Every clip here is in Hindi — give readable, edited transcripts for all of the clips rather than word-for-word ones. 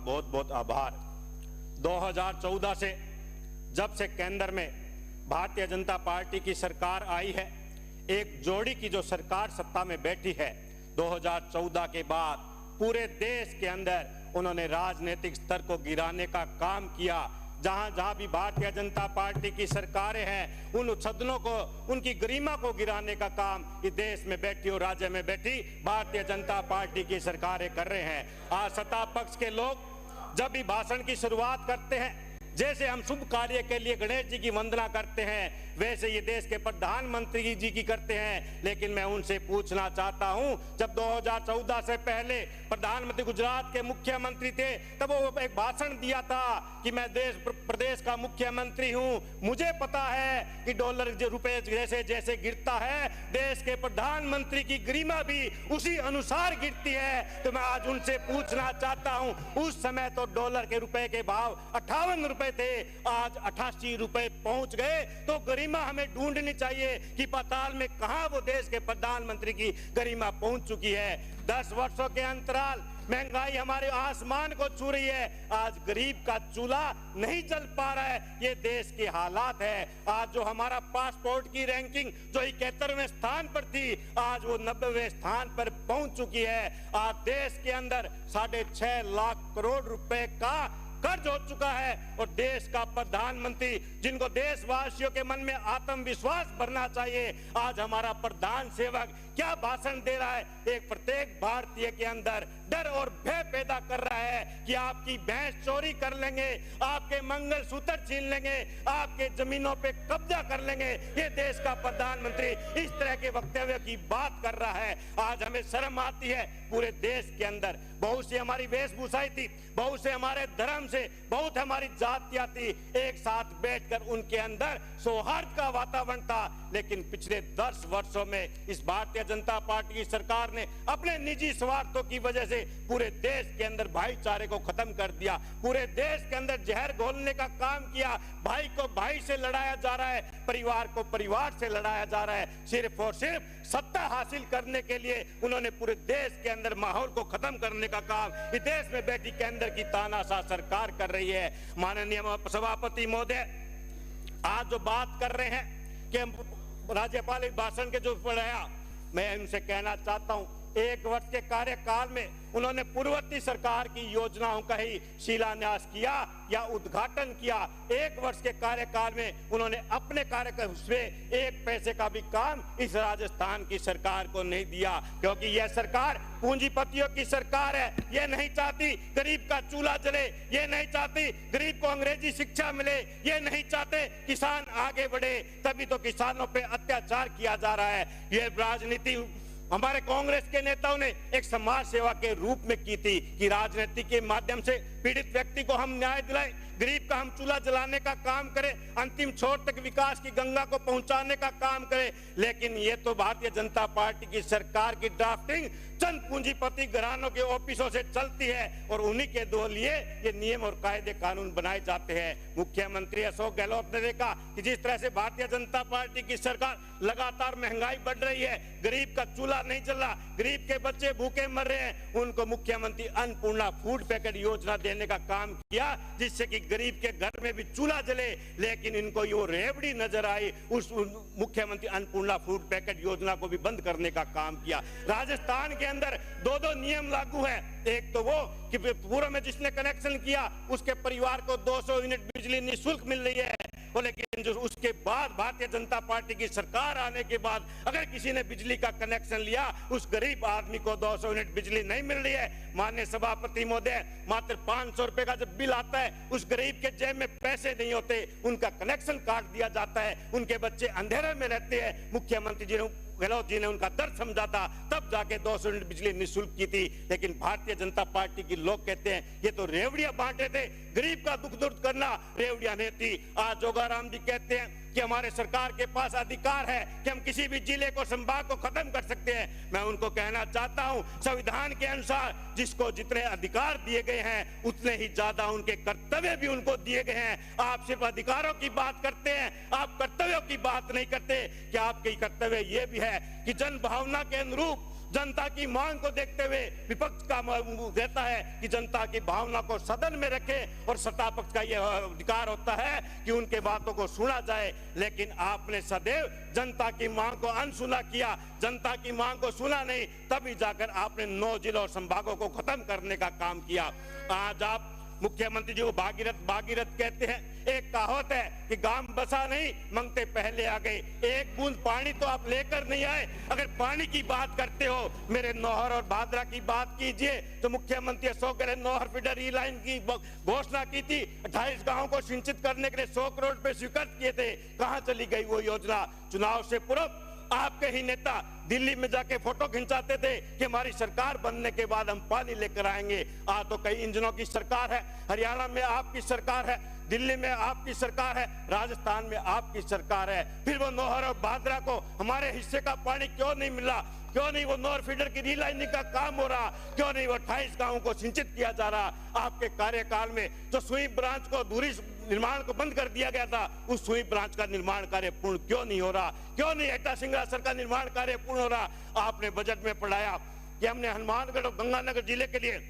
बहुत बहुत आभार। 2014 से जब से केंद्र में भारतीय जनता पार्टी की सरकार आई है, एक जोड़ी की जो सरकार सत्ता में बैठी है, 2014 के बाद पूरे देश के अंदर उन्होंने राजनीतिक स्तर को गिराने का काम किया। जहां जहां भी भारतीय जनता पार्टी की सरकारें हैं, उन सदनों को, उनकी गरिमा को गिराने का काम इस देश में बैठी और राज्य में बैठी भारतीय जनता पार्टी की सरकारें कर रहे हैं। आज सत्ता पक्ष के लोग जब भी भाषण की शुरुआत करते हैं, जैसे हम शुभ कार्य के लिए गणेश जी की वंदना करते हैं, वैसे ये देश के प्रधानमंत्री जी की करते हैं। लेकिन मैं उनसे पूछना चाहता हूं, जब 2014 से पहले प्रधानमंत्री गुजरात के मुख्यमंत्री थे, तब वो एक भाषण दिया था कि मैं देश प्रदेश का मुख्यमंत्री हूं, मुझे पता है कि डॉलर रुपए जैसे जैसे गिरता है, देश के प्रधानमंत्री की गरिमा भी उसी अनुसार गिरती है। तो मैं आज उनसे पूछना चाहता हूं, उस समय तो डॉलर के रुपए के भाव 58 रुपए थे, आज 88 रुपए पहुंच गए। तो गरिमा हमें ढूंढनी चाहिए कि पाताल में कहां वो देश के प्रधानमंत्री की गरिमा पहुंच चुकी है। 10 वर्षों के अंतराल महंगाई हमारे आसमान को छू रही है। आज गरीब का चूल्हा नहीं जल पा रहा है, ये देश के हालात है। आज जो हमारा पासपोर्ट की रैंकिंग जो 71वें स्थान पर थी, आज वो 90वें स्थान पर पहुंच चुकी है। आज देश के अंदर 6.5 लाख करोड़ रुपए का कर्ज हो चुका है, और देश का प्रधानमंत्री, जिनको देशवासियों के मन में आत्मविश्वास भरना चाहिए, आज हमारा प्रधान सेवक क्या भाषण दे रहा है। एक प्रत्येक भारतीय के अंदर डर और भय पैदा कर रहा है कि आपकी भैंस चोरी कर लेंगे, आपके मंगलसूत्र छीन लेंगे, आपके जमीनों पे कब्जा कर लेंगे। ये देश का प्रधानमंत्री इस तरह के वक्तव्य की बात कर रहा है। आज हमें शर्म आती है। पूरे देश के अंदर बहुत सी हमारी वेशभूषाएं थी, बहुत से हमारे धर्म से, बहुत हमारी जातियां थी, एक साथ बैठकर उनके अंदर सौहार्द का वातावरण था। लेकिन पिछले 10 वर्षों में इस भारतीय जनता पार्टी की सरकार ने अपने निजी स्वार्थों की वजह से पूरे देश के अंदर भाईचारे को खत्म कर दिया, पूरे देश के अंदर जहर घोलने का काम किया। भाई को भाई से लड़ाया जा रहा है, परिवार को परिवार से लड़ाया जा रहा है। सिर्फ और सिर्फ सत्ता हासिल करने के लिए उन्होंने पूरे देश के अंदर माहौल को खत्म करने का काम इस देश में बैठी केंद्र की तानाशाह सरकार कर रही है। माननीय सभापति महोदय, आज जो बात कर रहे हैं कि राज्यपाल भाषण के जो पढ़ाया, मैं उनसे कहना चाहता हूं, 1 वर्ष के कार्यकाल में उन्होंने पूर्ववर्ती सरकार की योजनाओं का ही शिलान्यास किया या उद्घाटन किया। 1 वर्ष के कार्यकाल में उन्होंने अपने कार्यकाल में 1 पैसे का भी काम इस राजस्थान की सरकार को नहीं दिया, क्योंकि यह सरकार पूंजीपतियों की सरकार है। यह नहीं चाहती गरीब का चूल्हा जले, ये नहीं चाहती गरीब को अंग्रेजी शिक्षा मिले, ये नहीं चाहते किसान आगे बढ़े, तभी तो किसानों पे अत्याचार किया जा रहा है। यह राजनीति हमारे कांग्रेस के नेताओं ने एक समाज सेवा के रूप में की थी कि राजनीति के माध्यम से पीड़ित व्यक्ति को हम न्याय दिलाएं, गरीब का हम चूल्हा जलाने का काम करें, अंतिम छोर तक विकास की गंगा को पहुंचाने का काम करें। लेकिन ये तो भारतीय जनता पार्टी की सरकार की ड्राफ्टिंग चंद पूंजीपति घरानों के ऑफिसों से चलती है, और उन्हीं के दो लिए ये नियम और कायदे कानून बनाए जाते हैं। मुख्यमंत्री अशोक गहलोत ने देखा कि जिस तरह से भारतीय जनता पार्टी की सरकार लगातार महंगाई बढ़ रही है, गरीब का चूल्हा नहीं जल रहा, गरीब के बच्चे भूखे मर रहे हैं, उनको मुख्यमंत्री अन्नपूर्णा फूड पैकेट योजना देने का काम किया, जिससे कि गरीब के घर में भी चूल्हा जले। लेकिन इनको ये रेवड़ी नजर आई, उस मुख्यमंत्री अन्नपूर्णा फूड पैकेट योजना को भी बंद करने का काम किया। राजस्थान के अंदर 2 नियम लागू है। एक तो वो कि पूर्व में जिसने कनेक्शन किया उसके परिवार को 200 यूनिट बिजली निःशुल्क मिल रही है, लेकिन जो उसके बाद भारतीय जनता पार्टी की सरकार आने के बाद अगर किसी ने बिजली का कनेक्शन लिया, उस गरीब आदमी को 200 यूनिट बिजली नहीं मिल रही है। माननीय सभापति महोदय, मात्र 500 रुपए का जब बिल आता है, उस गरीब के जेब में पैसे नहीं होते, उनका कनेक्शन काट दिया जाता है, उनके बच्चे अंधेरे में रहते हैं। मुख्यमंत्री जी गहलोत जी ने उनका दर्द समझा था, तब जाके 200 यूनिट बिजली निःशुल्क की थी। लेकिन भारतीय जनता पार्टी के लोग कहते हैं ये तो रेवड़ियां बांटे थे, गरीब का दुख दूर करना रेवड़ियां नहीं थी। आज जोगाराम जी कहते हैं कि हमारे सरकार के पास अधिकार है कि हम किसी भी जिले को, संभाग को खत्म कर सकते हैं। मैं उनको कहना चाहता हूं, संविधान के अनुसार जिसको जितने अधिकार दिए गए हैं, उतने ही ज्यादा उनके कर्तव्य भी उनको दिए गए हैं। आप सिर्फ अधिकारों की बात करते हैं, आप कर्तव्यों की बात नहीं करते। कि आपके कर्तव्य ये भी है कि जन भावना के अनुरूप जनता की मांग को देखते हुए विपक्ष का कहता है कि जनता की भावना को सदन में रखे और सत्ता पक्ष का यह अधिकार होता है कि उनके बातों को सुना जाए। लेकिन आपने सदैव जनता की मांग को अनसुना किया, जनता की मांग को सुना नहीं, तभी जाकर आपने 9 जिलों और संभागों को खत्म करने का काम किया। आज आप मुख्यमंत्री जी को भागीरथ कहते हैं। एक कहावत है कि गांव बसा नहीं, मंगते पहले आ गए। एक बूंद पानी तो आप लेकर नहीं आए। अगर पानी की बात करते हो, मेरे नौहर और भादरा की बात कीजिए। तो मुख्यमंत्री अशोक गहलोत ने नौहर फीडर ई लाइन की घोषणा की थी, 28 गांवों को सिंचित करने के लिए 100 करोड़ रुपए स्वीकृत किए थे। कहां चली गई वो योजना? चुनाव से पूर्व आपके ही नेता दिल्ली में जाके फोटो खिंचाते थे कि हमारी सरकार बनने के बाद हम पानी लेकर आएंगे। आज तो कई इंजनों की सरकार है, हरियाणा में आपकी सरकार है, दिल्ली में आपकी सरकार है, राजस्थान में आपकी सरकार है। फिर वो नौहर और भादरा को हमारे हिस्से का पानी क्यों नहीं मिला? क्यों नहीं वो नौहर फीडर की रीलाइनिंग का काम हो रहा? क्यों नहीं वो 28 गांवों को सिंचित किया जा रहा? आपके कार्यकाल में जो सुई ब्रांच को दूरी निर्माण को बंद कर दिया गया था, उस सुई ब्रांच का निर्माण कार्य पूर्ण क्यों नहीं हो रहा? क्यों नहीं एटा सिंगरासर का निर्माण कार्य पूर्ण हो रहा? आपने बजट में पढ़ाया कि हमने हनुमानगढ़ और गंगानगर जिले के लिए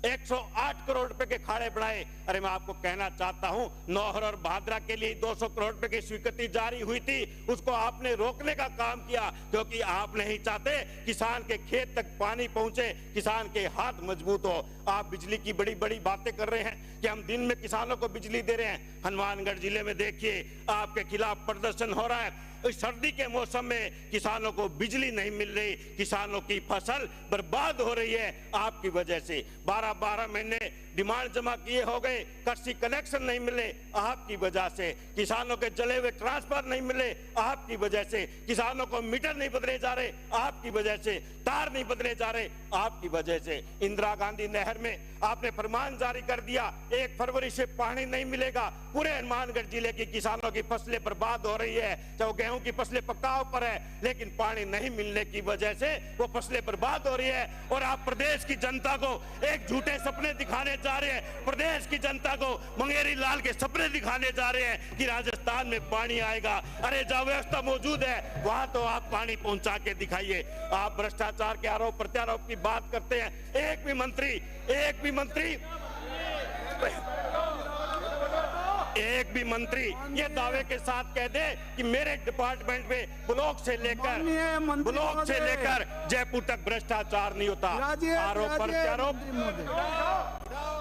108 करोड़ रुपए के खाड़े बनाए। अरे मैं आपको कहना चाहता हूं, नौहर और भादरा के लिए 200 करोड़ रुपए की स्वीकृति जारी हुई थी, उसको आपने रोकने का काम किया, क्योंकि आप नहीं चाहते किसान के खेत तक पानी पहुंचे, किसान के हाथ मजबूत हो। आप बिजली की बड़ी बड़ी बातें कर रहे हैं कि हम दिन में किसानों को बिजली दे रहे हैं। हनुमानगढ़ जिले में देखिए, आपके खिलाफ प्रदर्शन हो रहा है। इस सर्दी के मौसम में किसानों को बिजली नहीं मिल रही, किसानों की फसल बर्बाद हो रही है आपकी वजह से। 12-12 महीने डिमांड जमा किए हो गए, कृषि कनेक्शन नहीं मिले आपकी वजह से। किसानों के जले हुए ट्रांसफर नहीं मिले आपकी वजह से। किसानों को मीटर नहीं बदले जा रहे आपकी वजह से। तार नहीं बदले जा रहे आपकी वजह से। इंदिरा गांधी नहर में आपने फरमान जारी कर दिया, 1 फरवरी से पानी नहीं मिलेगा। पूरे हनुमानगढ़ जिले की किसानों की फसलें बर्बाद हो रही है। चाहे गेहूं की फसलें पकाव पर है, लेकिन पानी नहीं मिलने की वजह से वो फसलें बर्बाद हो रही है। और आप प्रदेश की जनता को एक झूठे सपने दिखाने जा रहे हैं। प्रदेश की जनता को मंगेरी लाल के सपने दिखाने जा रहे हैं कि राजस्थान में पानी आएगा। अरे जहाँ व्यवस्था मौजूद है वहां तो आप पानी पहुंचा के दिखाइए। आप भ्रष्टाचार के आरोप प्रत्यारोप की बात करते हैं। एक भी मंत्री ये दावे के साथ कह दे कि मेरे डिपार्टमेंट में ब्लॉक से लेकर जयपुर तक भ्रष्टाचार नहीं होता। आरोप प्रत्यारोप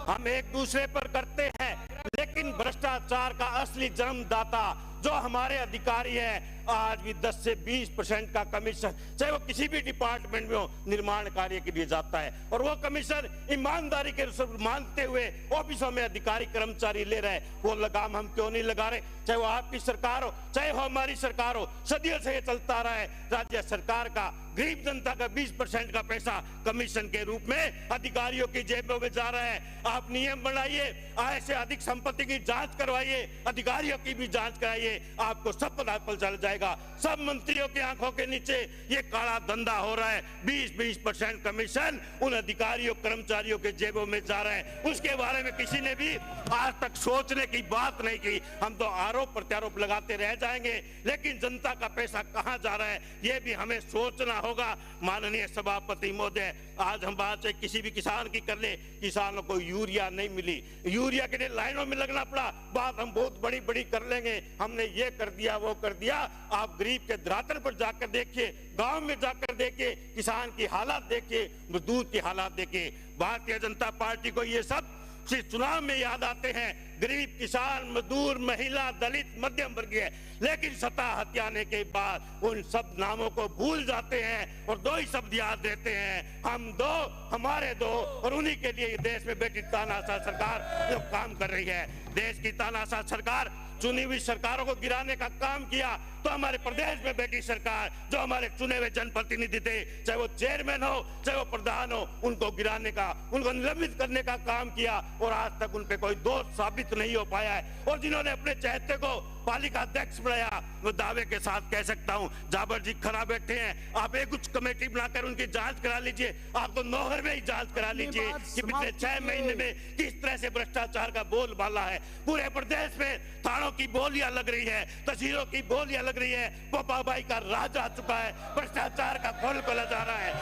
हम एक दूसरे पर करते हैं, लेकिन भ्रष्टाचार का असली जन्मदाता जो हमारे अधिकारी हैं, आज भी 10 से 20% का कमीशन, चाहे वो किसी भी डिपार्टमेंट में हो, निर्माण कार्य के लिए जाता है। और वो कमीशन ईमानदारी के मानते हुए ऑफिसों में अधिकारी कर्मचारी ले रहे हैं। वो लगाम हम क्यों नहीं लगा रहे? चाहे वो आपकी सरकार हो, चाहे वो हमारी सरकार हो, सदियों से ये चलता रहा है। राज्य सरकार का, गरीब जनता का 20% का पैसा कमीशन के रूप में अधिकारियों की जेबों में जा रहा है। आप नियम बनाइए, आय से अधिक संपत्ति की जांच करवाइए, अधिकारियों की भी जांच कराइए, आपको सब पता चल जाएगा। सब मंत्रियों की आंखों के नीचे ये काला धंधा हो रहा है। 20% कमीशन उन अधिकारियों कर्मचारियों के जेबों में जा रहा है। उसके बारे में किसी ने भी आज तक सोचने की बात नहीं की। हम तो आरोप प्रत्यारोप लगाते रह जाएंगे, लेकिन जनता का पैसा कहां जा रहा है ये भी हमें सोचना होगा। माननीय सभापति महोदय, आज हम बात चाहे किसी भी किसान की कर ले, किसानों को यूरिया नहीं मिली, यूरिया के लिए लाइनों में लगना पड़ा। बात हम बहुत बड़ी बड़ी कर लेंगे, हमने ये कर दिया वो कर दिया। आप गरीब के धरातल पर जाकर देखिए, गांव में जाकर देखिए, किसान की हालात देखिए, मजदूर की हालात देखिए। भारतीय जनता पार्टी को ये सब चुनाव में याद आते हैं, गरीब, किसान, मजदूर, महिला, दलित, मध्यम वर्गीय, लेकिन सत्ता हथियाने के बाद उन सब नामों को भूल जाते हैं और 2 ही शब्द याद रहते हैं, हम दो, हमारे दो। और उन्हीं के लिए देश में बैठी तानाशाह सरकार जो काम कर रही है। देश की तानाशाह सरकार चुनी हुई सरकारों को गिराने का काम किया, तो हमारे प्रदेश में बैठी सरकार जो हमारे चुने हुए जनप्रतिनिधि थे, चाहे वो चेयरमैन हो चाहे वो प्रधान हो, उनको गिराने का, उनको निलंबित करने का काम किया। और आज तक उन पे कोई दोष साबित नहीं हो पाया है। और जिन्होंने अपने चहेते को पालिका अध्यक्ष बनाया, वो दावे के साथ कह सकता हूं, जाबर जी खड़ा बैठे हैं, आप एक कुछ कमेटी बनाकर उनकी जांच करा लीजिए। आप तो नौहर में ही जांच करा लीजिए कि पिछले 6 महीने में किस तरह से भ्रष्टाचार का बोलबाला है। पूरे प्रदेश में थानों की बोलियां लग रही है, तहसीलों की बोलियां लग रही है, वो बाबाई का राज आ चुका है, भ्रष्टाचार का खोल खोला जा रहा है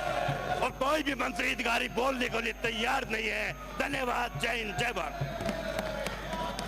और कोई भी मंत्री अधिकारी बोलने के लिए तैयार नहीं है। धन्यवाद। जय हिंद, जय भारत।